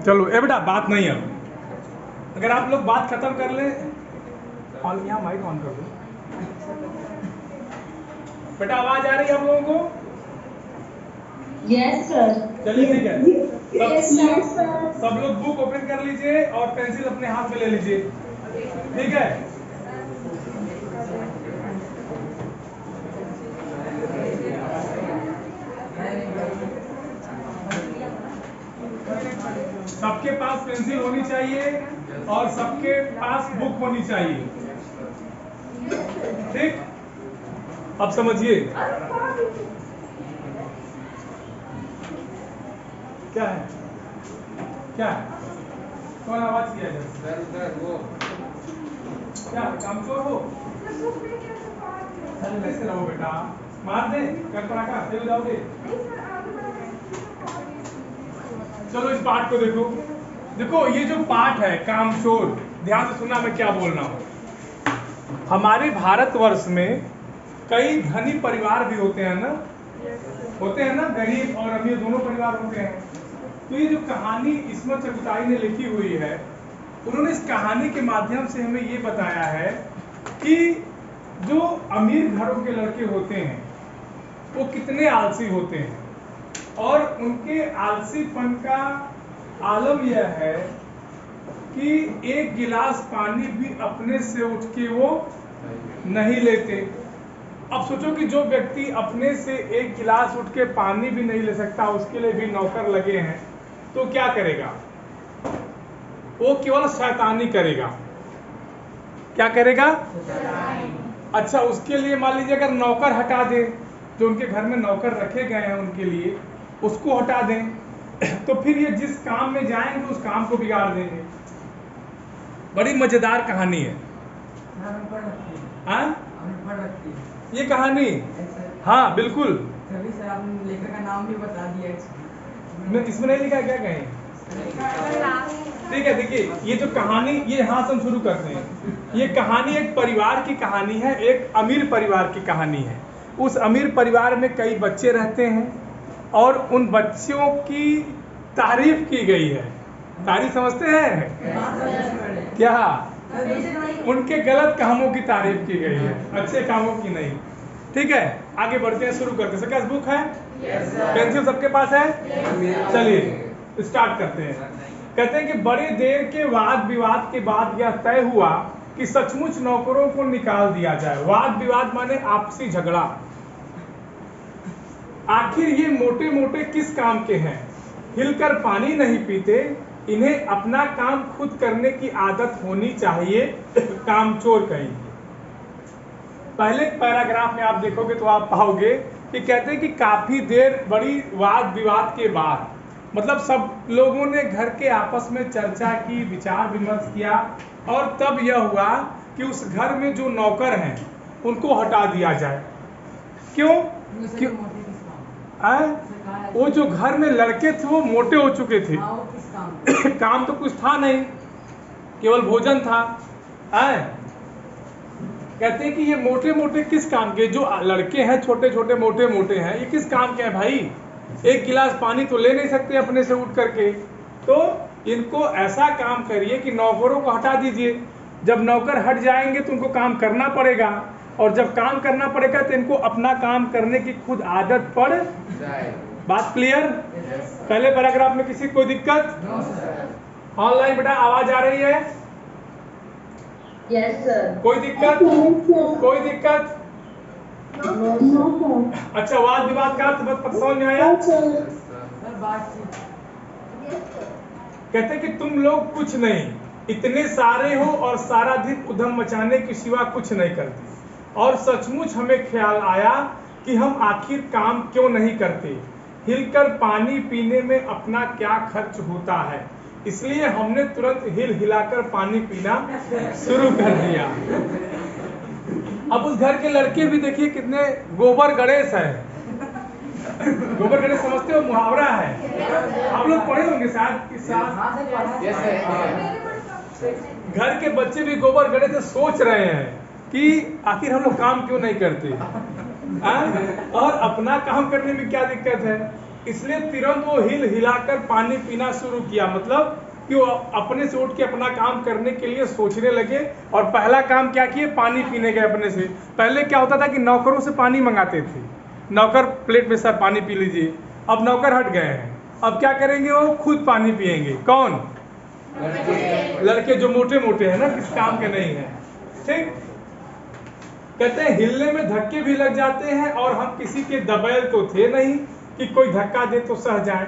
चलो ए बेटा बात नहीं अब, अगर आप लोग बात खत्म कर ले, और यहाँ माइक ऑन कर दो बेटा, आवाज आ रही है आप लोगों को? Yes sir. चलिए ठीक है, यस सर। सब लोग बुक ओपन कर लीजिए और पेंसिल अपने हाथ में ले लीजिए, ठीक है? सबके पास पेंसिल होनी चाहिए और सबके पास बुक होनी चाहिए, ठीक? अब समझिए क्या है, क्या है? कौन आवाज किया जाए? सर वो क्या कामचोर हो? अरे वैसे रहो बेटा, मार दे कर पटाखा, फेल हो जाओगे। चलो इस पाठ को देखो, देखो ये जो पाठ है कामचोर, ध्यान से सुनना मैं क्या बोल रहा हूँ। हमारे भारतवर्ष में कई धनी परिवार भी होते हैं ना, होते हैं ना, गरीब और अमीर दोनों परिवार होते हैं। तो ये जो कहानी इस्मत चगताई ने लिखी हुई है, उन्होंने इस कहानी के माध्यम से हमें ये बताया है कि जो अमीर घरों के लड़के होते हैं वो कितने आलसी होते हैं, और उनके आलसीपन का आलम यह है कि एक गिलास पानी भी अपने से उठ के वो नहीं लेते। अब सोचो कि जो व्यक्ति अपने से एक गिलास उठ के पानी भी नहीं ले सकता, उसके लिए भी नौकर लगे हैं, तो क्या करेगा? वो केवल शैतानी करेगा। क्या करेगा? अच्छा, उसके लिए मान लीजिए अगर नौकर हटा दे, जो उनके घर में नौकर रखे गए हैं उनके लिए, उसको हटा दें, तो फिर ये जिस काम में जाएंगे उस काम को बिगाड़ देंगे। बड़ी मजेदार कहानी है। हाँ? ये कहानी, हाँ बिल्कुल। सर आपने लेखक का नाम भी बता दिया, इसमें नहीं लिखा क्या कहीं? ठीक है, देखिए ये जो कहानी, ये यहाँ से हम शुरू करते हैं। ये कहानी एक परिवार की कहानी है, एक अमीर परिवार की कहानी है। उस अमीर परिवार में कई बच्चे रहते हैं और उन बच्चों की तारीफ की गई है। तारीफ समझते हैं क्या? उनके गलत कामों की तारीफ की गई है, अच्छे कामों की नहीं। ठीक है, आगे बढ़ते हैं, शुरू करते हैं। सबके पास बुक है? पेंसिल सबके पास है? चलिए स्टार्ट करते हैं। कहते हैं कि बड़ी देर के वाद विवाद के बाद यह तय हुआ कि सचमुच नौकरों को निकाल दिया जाए। वाद विवाद माने आपसी झगड़ा। आखिर ये मोटे मोटे किस काम के हैं? हिलकर पानी नहीं पीते, इन्हें अपना काम खुद करने की आदत होनी चाहिए, कामचोर कहेंगे। पहले पैराग्राफ में आप देखोगे तो आप पाओगे कि कहते हैं कि काफी देर बड़ी वाद विवाद के बाद, मतलब सब लोगों ने घर के आपस में चर्चा की, विचार विमर्श किया, और तब यह हुआ कि उस घर में जो नौकर हैं उनको हटा दिया जाए। क्यों? वो जो घर में लड़के थे वो मोटे हो चुके थे। काम तो कुछ था नहीं, केवल भोजन था। कहते हैं कि ये मोटे मोटे किस काम के? जो लड़के हैं छोटे छोटे मोटे मोटे हैं, ये किस काम के हैं भाई? एक गिलास पानी तो ले नहीं सकते अपने से उठ करके। तो इनको ऐसा काम करिए कि नौकरों को हटा दीजिए। जब नौकर हट जाएंगे तो उनको काम करना पड़ेगा, और जब काम करना पड़ेगा तो इनको अपना काम करने की खुद आदत पड़ जाए। बात क्लियर? पहले पैराग्राफ में किसी कोई दिक्कत? ऑनलाइन बेटा आवाज आ रही है? Yes sir. कोई दिक्कत? कोई दिक्कत? अच्छा, वाद विवाद का अर्थ समझ में आया? कहते हैं कि तुम लोग कुछ नहीं, इतने सारे हो और सारा दिन उधम मचाने के सिवा कुछ नहीं करते, और सचमुच हमें ख्याल आया कि हम आखिर काम क्यों नहीं करते। हिलकर पानी पीने में अपना क्या खर्च होता है, इसलिए हमने तुरंत हिल हिलाकर पानी पीना शुरू कर दिया। अब उस घर के लड़के भी देखिए कितने गोबर गणेश है। गोबर गणेश समझते हो? मुहावरा है, आप लोग पढ़े होंगे शायद इस साल। घर के बच्चे भी गोबर गणेश से सोच रहे हैं कि आखिर हम लोग काम क्यों नहीं करते, और अपना काम करने में क्या दिक्कत है। इसलिए तुरंत वो हिलाकर पानी पीना शुरू किया। मतलब कि वो अपने से उठ के अपना काम करने के लिए सोचने लगे और पहला काम क्या किए, पानी पीने गए अपने से। पहले क्या होता था कि नौकरों से पानी मंगाते थे, नौकर प्लेट में सर पानी पी लीजिए। अब नौकर हट गए हैं, अब क्या करेंगे, वो खुद पानी पिएंगे। कौन? लड़के जो मोटे मोटे हैं ना, किस काम के नहीं है। ठीक, कहते हैं हिलने में धक्के भी लग जाते हैं और हम किसी के दबैल तो थे नहीं कि कोई धक्का दे तो सह जाए।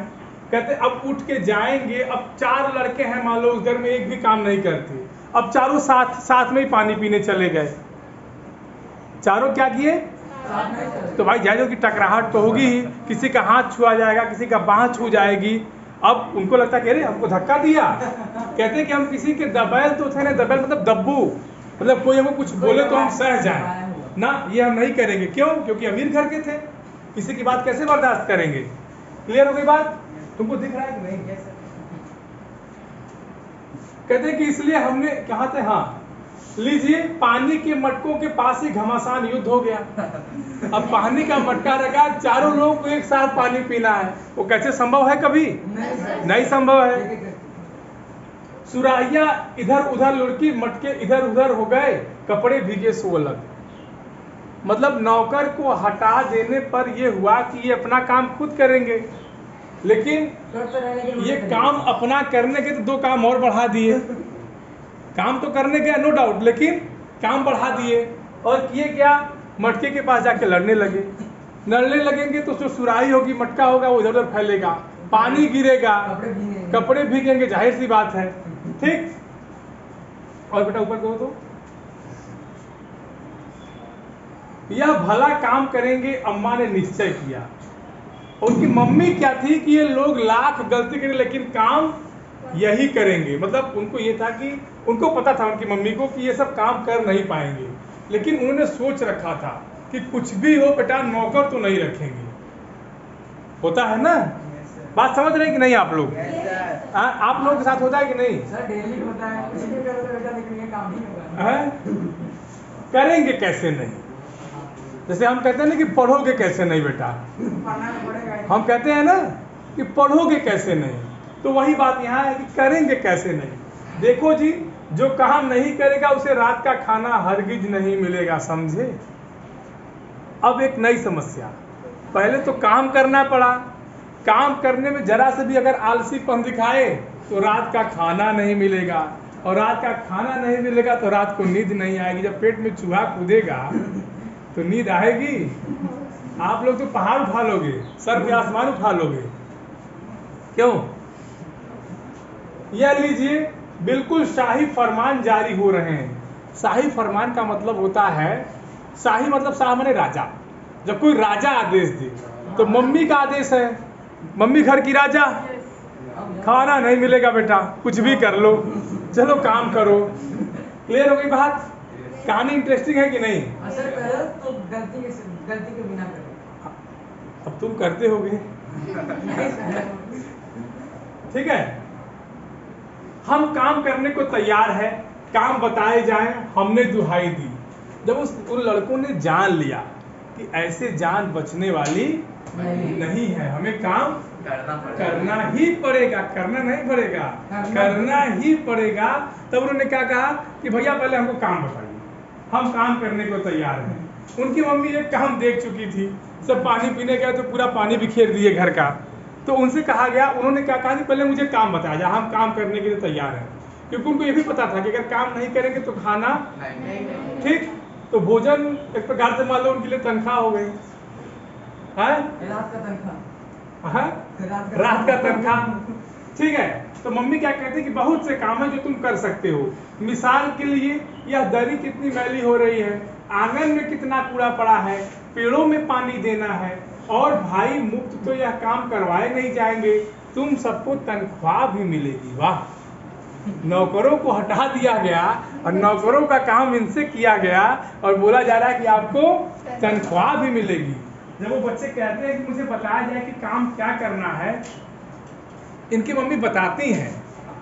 कहते अब उठ के जाएंगे। अब 4 लड़के हैं, मान लो उस घर में एक भी काम नहीं करते। अब चारों साथ में ही पानी पीने चले गए। चारों क्या किए? तो भाई जायजो की टकराहट तो होगी ही, किसी का हाथ छुआ जाएगा, किसी का बाह छू जाएगी। अब उनको लगता कि अरे हमको धक्का दिया। कहते हैं कि हम किसी के दबैल तो थे ना, दबैल मतलब दब्बू, मतलब कोई हमको कुछ बोले तो हम सह जाएं ना, ये हम नहीं करेंगे। क्यों? क्योंकि अमीर घर के थे, किसी की बात कैसे बर्दाश्त करेंगे। क्लियर हो गई बात? तुमको दिख रहा है कि नहीं? कहते हैं कि इसलिए हमने कहा थे, हाँ लीजिए, पानी के मटकों के पास ही घमासान युद्ध हो गया। अब पानी का मटका रखा, चारों लोगों को एक साथ पानी पीना है। वो कैसे संभव है? कभी नहीं संभव है। सुराहिया इधर उधर लुढ़की, मटके इधर उधर हो गए, कपड़े भीगे सो अलग। मतलब नौकर को हटा देने पर यह हुआ कि ये अपना काम खुद करेंगे, लेकिन ये काम अपना करने के तो 2 काम और बढ़ा दिए। काम तो करने गया नो डाउट, लेकिन काम बढ़ा दिए। और किए क्या? मटके के पास जाके लड़ने लगे। लड़ने लगेंगे तो जो सुराही होगी, मटका होगा, वो इधर उधर फैलेगा, पानी गिरेगा, कपड़े भीगेंगे, जाहिर सी बात है। ठीक, और बेटा ऊपर करो तो। यह भला काम करेंगे, अम्मा ने निश्चय किया। उनकी मम्मी क्या थी कि ये लोग लाख गलती करें लेकिन काम यही करेंगे। मतलब उनको ये था कि उनको पता था, उनकी मम्मी को, कि ये सब काम कर नहीं पाएंगे, लेकिन उन्होंने सोच रखा था कि कुछ भी हो बेटा, नौकर तो नहीं रखेंगे। होता है ना? बात समझ रहे हैं कि नहीं आप लोग? आप लोगों के साथ होता है कि नहीं? सर डेली होता है, कुछ भी करो तो बेटा लेकिन ये काम नहीं होगा। करेंगे कैसे नहीं? जैसे हम कहते हैं ना कि पढ़ोगे कैसे नहीं बेटा, पढ़ना तो पड़ेगा। हम कहते हैं ना कि पढ़ोगे कैसे नहीं, तो वही बात यहाँ है कि करेंगे कैसे नहीं। देखो जी, जो काम नहीं करेगा उसे रात का खाना हरगिज नहीं मिलेगा, समझे? अब एक नई समस्या, पहले तो काम करना पड़ा, काम करने में जरा से भी अगर आलसीपन दिखाए तो रात का खाना नहीं मिलेगा, और रात का खाना नहीं मिलेगा तो रात को नींद नहीं आएगी। जब पेट में चूहा कूदेगा तो नींद आएगी? आप लोग तो पहाड़ उठा लोगे, सर पे आसमान उठा लोगे। क्यों? यह लीजिए, बिल्कुल शाही फरमान जारी हो रहे हैं। शाही फरमान का मतलब होता है, शाही मतलब शाह माने राजा। जब कोई राजा आदेश दे तो मम्मी का आदेश है, मम्मी घर की राजा, खाना नहीं मिलेगा बेटा, कुछ भी कर लो, चलो काम करो। क्लियर हो गई बात? कहानी इंटरेस्टिंग है कि नहीं? सर करो तो गलती के बिना करो। अब तुम करते होगे, ठीक है? हम काम करने को तैयार है, काम बताए जाएं, हमने दुहाई दी। जब उन लड़कों ने जान लिया कि ऐसे जान बचने वाली नहीं है, हमें काम करना ही पड़ेगा, करना नहीं पड़ेगा, करना ही पड़ेगा। तब उन्होंने क्या कहा कि भैया पहले हमको काम बताइए, हम काम करने को तैयार हैं। उनकी मम्मी एक काम देख चुकी थी, सब पानी पीने गए तो पूरा पानी बिखेर दिए घर का। तो उनसे कहा गया, उन्होंने क्या कहा कि पहले मुझे काम बताया जाए, हम काम करने के लिए तैयार हैं। क्योंकि उनको ये भी पता था कि अगर काम नहीं करेंगे तो खाना ठीक, तो भोजन एक प्रकार से मान लो उनके लिए तनख्वाह हो गई, रात का तनख्वाह, रात का तनख्वाह। ठीक है, तो मम्मी क्या कहती कि बहुत से काम है जो तुम कर सकते हो। मिसाल के लिए, यह दरी कितनी मैली हो रही है, आंगन में कितना कूड़ा पड़ा है, पेड़ों में पानी देना है, और भाई मुफ्त तो यह काम करवाए नहीं जाएंगे, तुम सबको तनख्वाह भी मिलेगी। वाह, नौकरों को हटा दिया गया और नौकरों का काम इनसे किया गया और बोला जा रहा है कि आपको तनख्वाह भी मिलेगी। जब वो बच्चे कहते हैं कि मुझे बताया जाए कि काम क्या करना है, इनकी मम्मी बताती हैं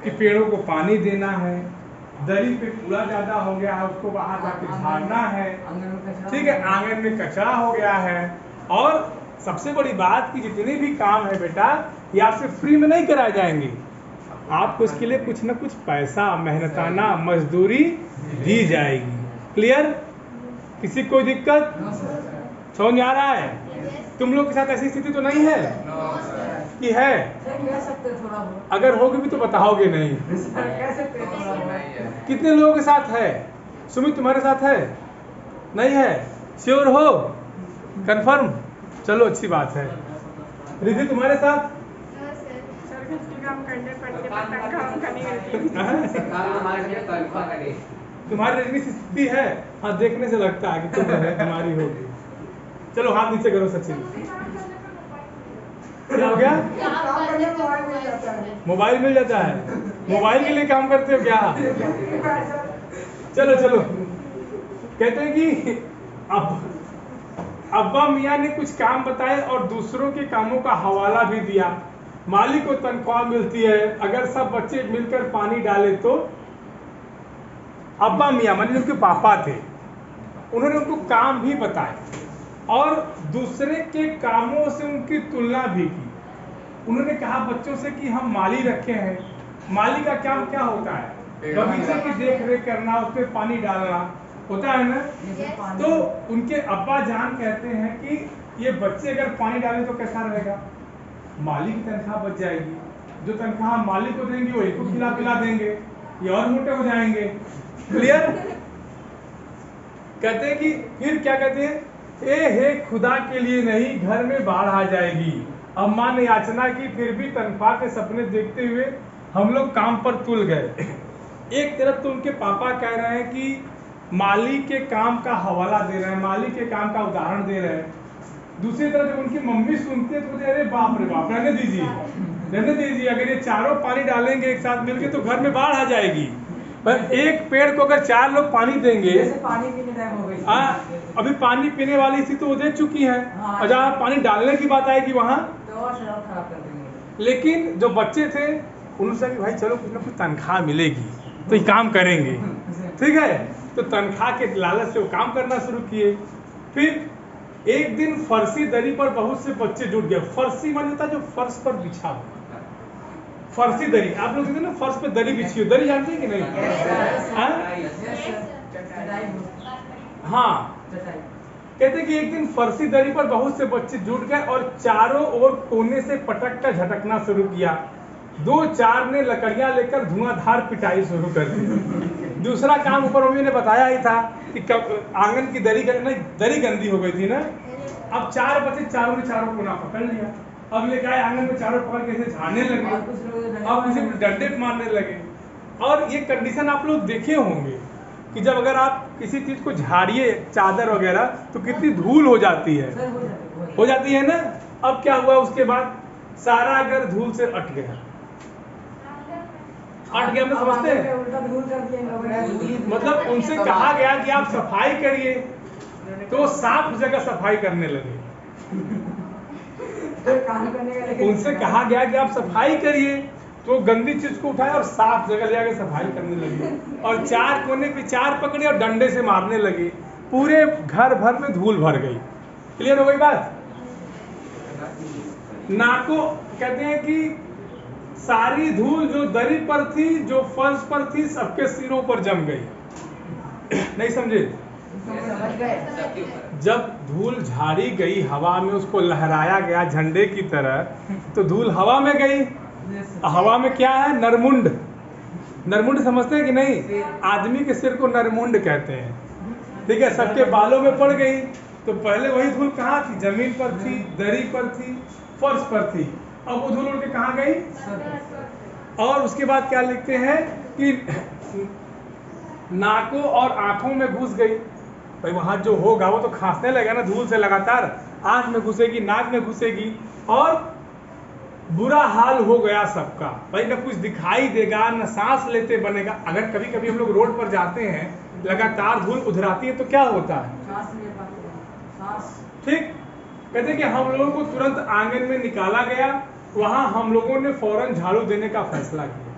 कि पेड़ों को पानी देना है, दरी पे कूड़ा ज्यादा हो गया है उसको बाहर जाके झाड़ना है, ठीक है, आंगन में कचरा हो गया है, और सबसे बड़ी बात कि जितने भी काम है बेटा ये आपसे फ्री में नहीं कराए जाएंगे, आपको इसके लिए कुछ ना कुछ पैसा मेहनताना मजदूरी दी जाएगी। क्लियर? किसी को कोई दिक्कत समझ में आ रहा है? तुम लोग के साथ ऐसी स्थिति तो नहीं है कि है? कह सकते हैं थोड़ा बहुत। अगर होगी भी तो बताओगे नहीं। कह सकते हैं थोड़ा बहुत। कितने लोगों के साथ है? सुमित तुम्हारे साथ है? नहीं है? श्योर हो? कंफर्म? चलो अच्छी बात है। रिधि तुम्हारे साथ? काम करने पड़ते पर तनख्वाह नहीं मिलती। तुम्हारी रजनी स्थिति है? हाँ देखने से लगता है कि तुम है, तुम्हारी होगी। चलो हाथ नीचे करो सचिन। क्या हो गया? काम करने में मोबाइल मिल जाता है। मोबाइल मिल जाता है? मोबाइल के लिए काम करते हो क्या? चलो चलो, कहते हैं कि अब्बा मियाँ ने कुछ काम बताए और दूसरों के कामों का हवाला भी दिया। मालिक को तनख्वाह मिलती है, अगर सब बच्चे मिलकर पानी डाले तो। अब्बा मियाँ माने उनके पापा थे, उन्होंने उनको काम भी बताए और दूसरे के कामों से उनकी तुलना भी की। उन्होंने कहा बच्चों से कि हम माली रखे हैं, माली का काम क्या होता है? बगीचे की देख रेख करना, उस पर पानी डालना होता है ना। तो उनके अब्बा जान कहते हैं कि ये बच्चे अगर पानी डाले तो कैसा रहेगा? माली की तनख्वाह बच जाएगी, जो तनख्वाह हम माली को देंगे वो इनको खिला पिला देंगे, ये और मोटे हो जाएंगे। क्लियर? कहते हैं कि फिर क्या कहते हैं, ए हे खुदा के लिए नहीं, घर में बाढ़ आ जाएगी। अम्मा ने याचना की, फिर भी तनख्वाह के सपने देखते हुए हम लोग काम पर तुल गए। एक तरफ तो उनके पापा कह रहे हैं कि माली के काम का हवाला दे रहे हैं, माली के काम का उदाहरण दे रहे हैं। दूसरी तरफ जब उनकी मम्मी सुनती है तो बोलते अरे बाप रे बाप, रहने दीजिए रहने दीजिए, अगर ये चारों पानी डालेंगे एक साथ मिलके तो घर में बाढ़ आ जाएगी। पर एक पेड़ को अगर 4 लोग पानी देंगे, जैसे पानी पीने टाइम हो गई। अभी पानी पीने वाली थी तो वो दे चुकी है, हाँ। और जहाँ पानी डालने की बात आएगी वहां तो और शराब खराब कर देंगे। लेकिन जो बच्चे थे उन्होंने सोचा कि भाई चलो कुछ ना कुछ तनख्वाह मिलेगी तो ये काम करेंगे, ठीक है। तो तनख्वाह के लालच से वो काम करना शुरू किए। फिर एक दिन फर्शी दरी पर बहुत से बच्चे जुट गए। फर्शी माने होता है जो फर्श पर बिछा हो, फर्शी दरी। आप लोग देखते हैं ना फर्श पे दरी बिछी हो, दरी जानते हैं कि नहीं? हाँ, कहते हैं कि एक दिन फर्शी दरी पर बहुत से बच्चे जुट गए और चारों ओर कोने से पटक कर झटकना शुरू किया। 2-4 ने लकड़ियां लेकर धुआंधार पिटाई शुरू कर दी। दूसरा काम ऊपर मम्मी ने बताया ही था कि आंगन की दरी गंदी हो गई थी ना। अब 4 बच्चे चारों ने चारों कोना पकड़ लिया, अब लेके आए आंगन में, चारों पकड़ के झाड़ने लगे, अब किसी को डंडे मारने लगे। और ये कंडीशन आप लोग देखे होंगे कि जब अगर आप किसी चीज को झाड़िए, चादर वगैरह, तो कितनी धूल हो जाती है, हो जाती है ना। अब क्या हुआ उसके बाद, सारा अगर धूल से अट गया हम समझते हैं, मतलब उनसे कहा गया कि आप सफाई करिए तो साफ जगह सफाई करने लगे। उनसे कहा गया कि आप सफाई करिए तो गंदी चीज को उठाए और साफ जगह ले जाकर सफाई करने लगे, और 4 कोने पे 4 पकड़े और डंडे से मारने लगे। पूरे घर भर में धूल भर गई। क्लियर हो गई बात? नाको कहते हैं कि सारी धूल जो दरी पर थी, जो फर्श पर थी, सबके सिरों पर जम गई। नहीं समझे? जब धूल झाड़ी गई हवा में, उसको लहराया गया झंडे की तरह, तो धूल हवा में गई। हवा में क्या है? नरमुंड। नरमुंड समझते हैं कि नहीं? आदमी के सिर को नरमुंड कहते हैं, ठीक है। सबके बालों में पड़ गई। तो पहले वही धूल कहाँ थी? जमीन पर थी, दरी पर थी, फर्श पर थी। अब वो धूल उड़ के कहाँ गई? और उसके बाद क्या लिखते हैं कि नाकों और आंखों में घुस गई। भाई वहां जो होगा वो तो खांसने लगेगा ना धूल से, लगातार आंख में घुसेगी, नाक में घुसेगी, और बुरा हाल हो गया सबका। भाई न कुछ दिखाई देगा, न सांस लेते बनेगा। अगर कभी कभी हम लोग रोड पर जाते हैं, लगातार धूल उधराती है तो क्या होता है? ठीक। कहते हैं कि हम लोगों को तुरंत आंगन में निकाला गया। वहां हम लोगों ने फौरन झाड़ू देने का फैसला किया।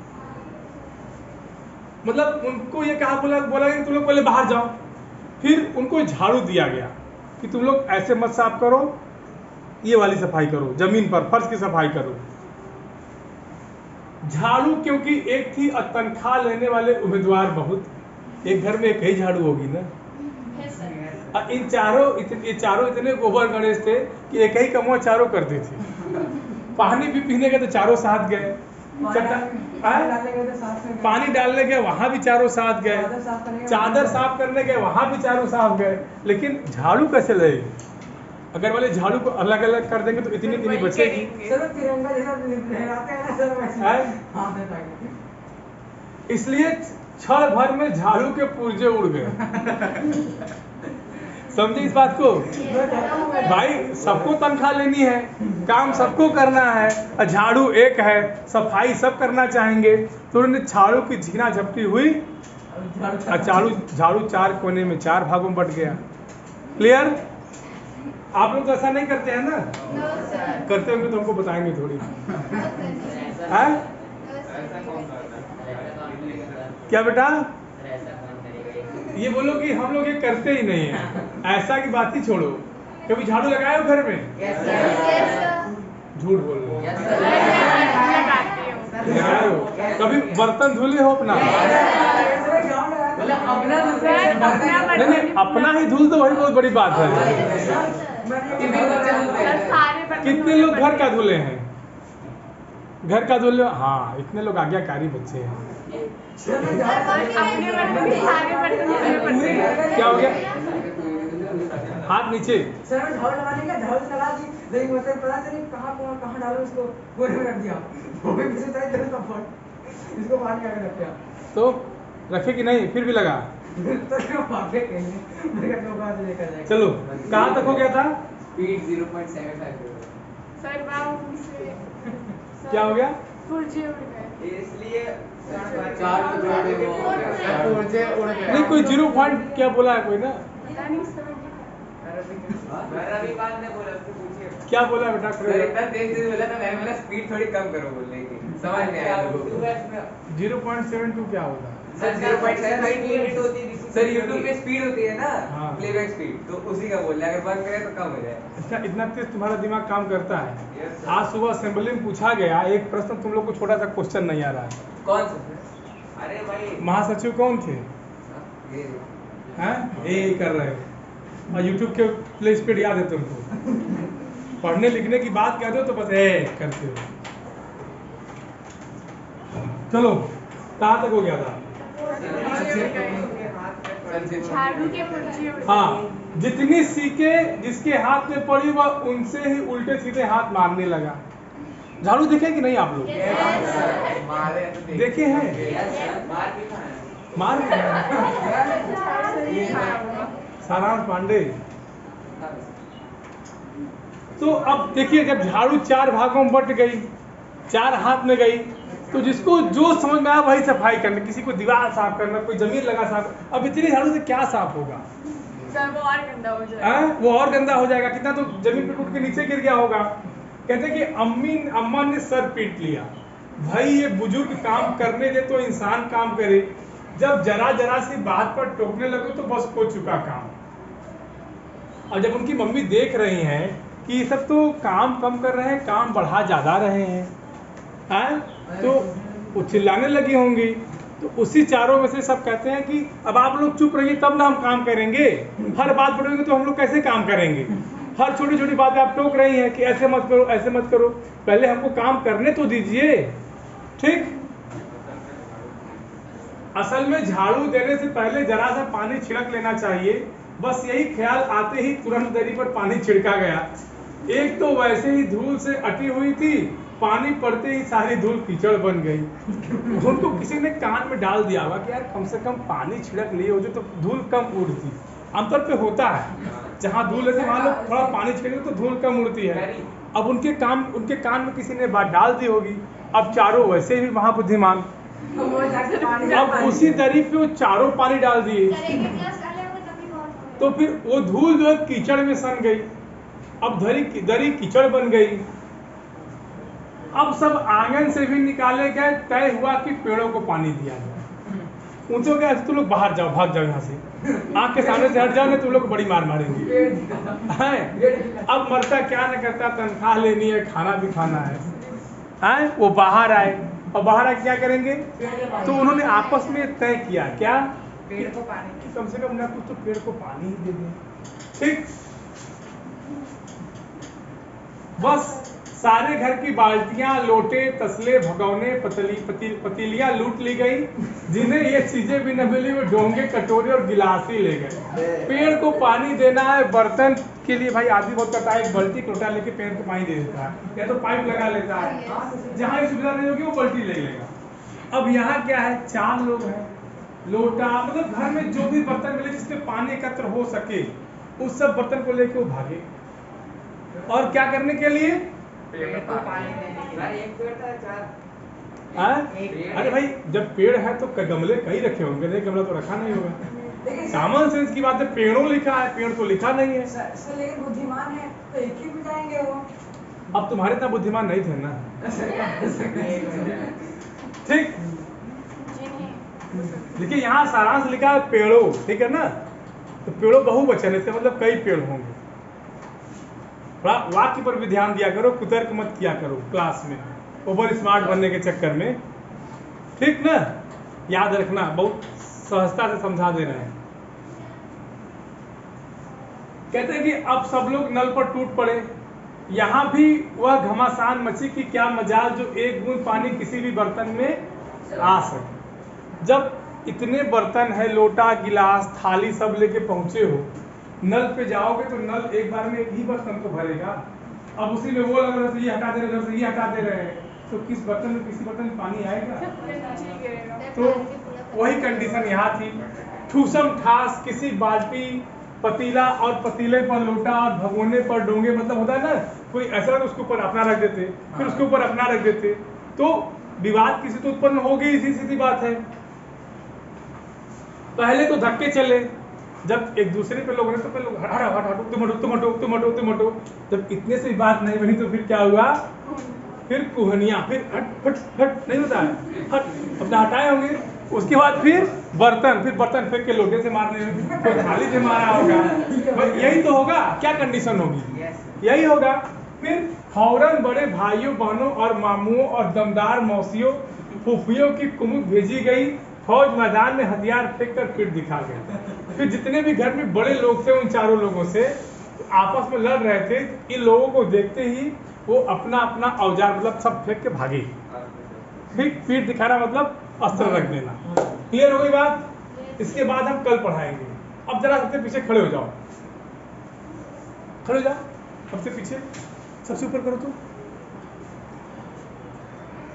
मतलब उनको ये कहा, बोला कि तुम लोग पहले बाहर जाओ। फिर उनको झाड़ू दिया गया कि तुम लोग ऐसे मत साफ करो, ये वाली सफाई करो, जमीन पर फर्श की सफाई करो। झाड़ू क्योंकि एक थी और तनख्वाह लेने वाले उम्मीदवार बहुत, एक घर में एक ही झाड़ू होगी ना। और ये चारों इतने गोबर गणेश थे कि एक ही कमवा चारों करती थी। पानी भी पीने गए तो चारों साथ गए, पानी डालने गए वहां भी चारों साथ गए, चादर साफ करने गए वहां भी चारों साथ गए। लेकिन झाड़ू कैसे लगेगी? अगर वाले झाड़ू को अलग अलग कर देंगे तो इतनी इतनी बचेगी। सर तिरंगा जैसा लहराते हैं ना सर वैसे। हाँ सर ताकि इसलिए क्षण भर में झाड़ू के पुर्जे उड़ गए। समझे इस बात को? भाई सबको तनख्वाह लेनी है, काम सबको करना है, और झाड़ू एक है, सफाई सब करना चाहेंगे, तो उन्होंने झाड़ू की झीना झपटी हुई और झाड़ू चार कोने में चार भागों में बट गया। क्लियर? आप लोग तो ऐसा नहीं करते हैं ना? करते होंगे तो हमको बताएंगे थोड़ी। है क्या बेटा? ये बोलो कि हम लोग ये करते ही नहीं है, ऐसा की बात ही छोड़ो। कभी झाड़ू लगाए हो घर में? झूठ बोल रहे हो। लगाए हो? कभी बर्तन धुले हो अपना? नहीं, अपना ही धुल दो, वही बहुत बड़ी बात है। कितने लोग घर का धुले हैं? घर का धुले? हाँ, इतने लोग आज्ञाकारी बच्चे हैं। क्या हो गया? हाथ नीचे। सर झाड़ू लगाने का झाड़ू लगा दी, लेकिन मतलब पता चली कहाँ डालो उसको, कोने में रख दिया। वो भी किसी तरह इधर का फट, इसको बाहर क्या कर रख दिया। तो रखे कि नहीं? फिर भी लगा। तो क्या भागे कहीं, मेरे को बात लेकर जाएगा। चलो, कहाँ तक हो गया था? स्पीड 0.75। सर बाबू से क्या हो गया? पुर्जे उड़ गए। इसलिए चार पुर्जे उड़ गए। नहीं, कोई 0 पॉइंट क्या बोला है कोई ना? पता नहीं सर। रविकांत ने बोला, उसको पूछिए। क्या बोला बेटा? सर इतना तेज बोला था, मैंने बोला स्पीड थोड़ी कम करो बोलने की, समझ नहीं आया लोगों को। 0.72 क्या होता है? सर 0.7 होती है सर, यूट्यूब पे स्पीड होती है ना, हाँ। प्लेबैक स्पीड, तो उसी का बोल रहे हैं, अगर बंद करें तो कम हो जाए। अच्छा, इतना तेज तुम्हारा दिमाग काम करता है? Yes, sir. आज सुबह असेंबली में पूछा गया एक प्रश्न, तुम लोग को छोटा सा क्वेश्चन नहीं आ रहा है। कौन सा सर? अरे भाई महासचिव कौन थे? ये हैं? ये कर रहे हो और यूट्यूब के प्ले स्पीड याद है तुमको? पढ़ने लिखने की बात कहते हो तो बस ए करते हो। चलो, कहाँ तक हो गया था? झाड़ू के पुर्जे उड़ गए। हाँ, जितनी सीखे जिसके हाथ में पड़ी वह उनसे ही उल्टे सीधे हाथ मारने लगा। झाड़ू देखे कि नहीं आप लोग? मारे तो देखे हैं? मार भी खाए। मार सारांश पांडे। तो अब देखिए, जब झाड़ू चार भागों में बट गई, चार हाथ में गई, तो जिसको जो समझ में आया वही सफाई करना। किसी को दीवार साफ करना, कोई जमीन लगा साफ। अब इतनी झाड़ू से क्या साफ होगा? सर वो और गंदा हो जाएगा। वो और गंदा हो जाएगा। कितना तो जमीन पे टूट के नीचे गिर गया होगा। कहते कि अम्मा ने सर पीट लिया। भाई ये बुजुर्ग काम करने दे तो इंसान काम करे, जब जरा जरा सी बात पर टोकने लगो तो बस हो चुका काम। और जब उनकी मम्मी देख रही हैं कि ये सब तो काम कम कर रहे हैं, काम बढ़ा ज्यादा रहे हैं, तो वो चिल्लाने लगी होंगी। तो उसी चारों में से सब कहते हैं कि अब आप लोग चुप रहिए तब ना हम काम करेंगे। हर बात बढ़ोगे तो हम लोग कैसे काम करेंगे? हर छोटी छोटी बातें आप टोक रही हैं कि ऐसे मत करो, ऐसे मत करो, पहले हमको काम करने तो दीजिए। ठीक? असल में झाड़ू देने से पहले जरा सा पानी छिड़क लेना चाहिए। बस यही ख्याल आते ही तुरंत दरी पर पानी छिड़का गया। एक तो वैसे ही धूल से अटी हुई थी, पानी पड़ते ही सारी धूल कीचड़ बन गई। उनको किसी ने कान में डाल दिया होगा कि यार कम से कम पानी छिड़क लिए हो जो तो धूल कम उड़ती। आमतौर पे होता है, जहाँ धूल है वहाँ लोग थोड़ा पानी छिड़के तो धूल कम उड़ती है। अब उनके कान में किसी ने बात डाल दी होगी। अब चारों वैसे भी महाबुद्धिमान, अब उसी दरी पे वो चारों पानी डाल दिए, तो फिर वो धूल जो है कीचड़ में सन गई। अब दरी कीचड़ बन गई। अब सब आंगन से भी निकाले गए। तय हुआ कि पेड़ों को पानी दिया जाए। उनसे क्या तुम लोग बाहर जाओ, भाग जाओ यहाँ से, आँख के सामने से हट जाओ, नहीं तुम लोग को बड़ी मार मारेंगे। पेड़ दिखा। हैं? अब मरता क्या न करता, तनख्वाह लेनी है, खाना भी खाना है। हैं? वो बाहर आए, और बाहर आए क्या करेंगे? तो उन्होंने आपस में तय किया क्या, पेड़ को पानी कि कम से कम ना कुछ तो पेड़ को पानी ही दे दें। ठीक, बस सारे घर की बाल्टियां, लोटे, तसले, भगौने, पतीलियां लूट ली गई। जिन्हें ये चीजें भी न मिली वो डोंगे, कटोरे और गिलास ही ले गए। पेड़ को पानी देना है, बर्तन के लिए भाई आदमी बहुत करता है, एक बाल्टी लोटा लेके पेड़ को पानी दे देता है, या तो पाइप लगा लेता है, जहाँ ये सुविधा नहीं होगी वो बाल्टी ले लेगा। अब यहाँ क्या है, 4 लोग हैं, लोटा, मतलब घर में जो भी बर्तन मिले जिसमें पानी एकत्र हो सके, उस सब बर्तन को लेके वो भागे। और क्या करने के लिए? पेड़ को पानी देने के लिए। एक पेड़ था 4। अरे भाई जब पेड़ है तो गमले कई रखे होंगे, नहीं गमला तो रखा नहीं होगा। लेकिन कॉमन सेंस की बात है, पेड़ों लिखा है, पेड़ तो लिखा नहीं है। सर लेकिन बुद्धिमान है तो एक ही में जाएंगे वो। अब तुम्हारे इतना बुद्धिमान नहीं थे ना। ठीक, देखिए यहाँ सारांश लिखा है पेड़ों, ठीक है ना, तो पेड़ों बहुवचन है, इसका मतलब कई पेड़ होंगे। थोड़ा वाक्य पर भी ध्यान दिया करो, कुतर्क मत किया करो क्लास में, ओवर स्मार्ट बनने के चक्कर में, ठीक ना, याद रखना, बहुत सहजता से समझा दे रहे हैं। कहते हैं कि अब सब लोग नल पर टूट पड़े। यहाँ भी वह घमासान मची कि क्या मजाल जो एक बूंद पानी किसी भी बर्तन में आ सके। जब इतने बर्तन है, लोटा, गिलास, थाली सब लेके पहुंचे हो, नल पे जाओगे तो नल एक बार में एक ही बर्तन को भरेगा। अब उसी में वो लग रहा है, ये हटा दे रहे, ये हटा दे रहे हैं, तो किस बर्तन में, किसी बर्तन में पानी आएगा? तो वही कंडीशन यहाँ थी। ठूसम ठास किसी बाल्टी, पतीला और पतीले पर लोटा और भगोने पर डोंगे, मतलब होता है ना, कोई ऐसा उसके ऊपर अपना रख देते, फिर उसके ऊपर अपना रख देते, तो विवाद किसी तो उत्पन्न हो गई। इसी सीधी बात है। पहले तो धक्के चले, जब एक दूसरे पे लोग तो लोग हटो, तुम हटो। जब इतने से बात नहीं बनी तो फिर क्या हुआ, फिर कुहनिया, फिर हट नहीं होता है, हट अपना हटाए होंगे। उसके बाद फिर बर्तन फेंक के लोटे से मारने, फिर थाली से मारा होगा, यही तो होगा। क्या कंडीशन होगी, यही होगा। फिर फौरन बड़े भाइयों, बहनों और मामुओं और दमदार मौसियों, फूफियों की कुमुक भेजी गई। फौज मैदान में हथियार फेंक कर फिर दिखा गए। फिर जितने भी घर में बड़े लोग थे, उन चारों लोगों से आपस में लड़ रहे थे, इन लोगों को देखते ही वो अपना अपना औजार मतलब सब फेंक के भागे। फिर पीठ दिखाना मतलब अस्त्र रख देना। क्लियर हो गई बात? इसके बाद हम कल पढ़ाएंगे। अब जरा सबसे पीछे खड़े हो जाओ, सबसे पीछे, सबसे ऊपर करो तो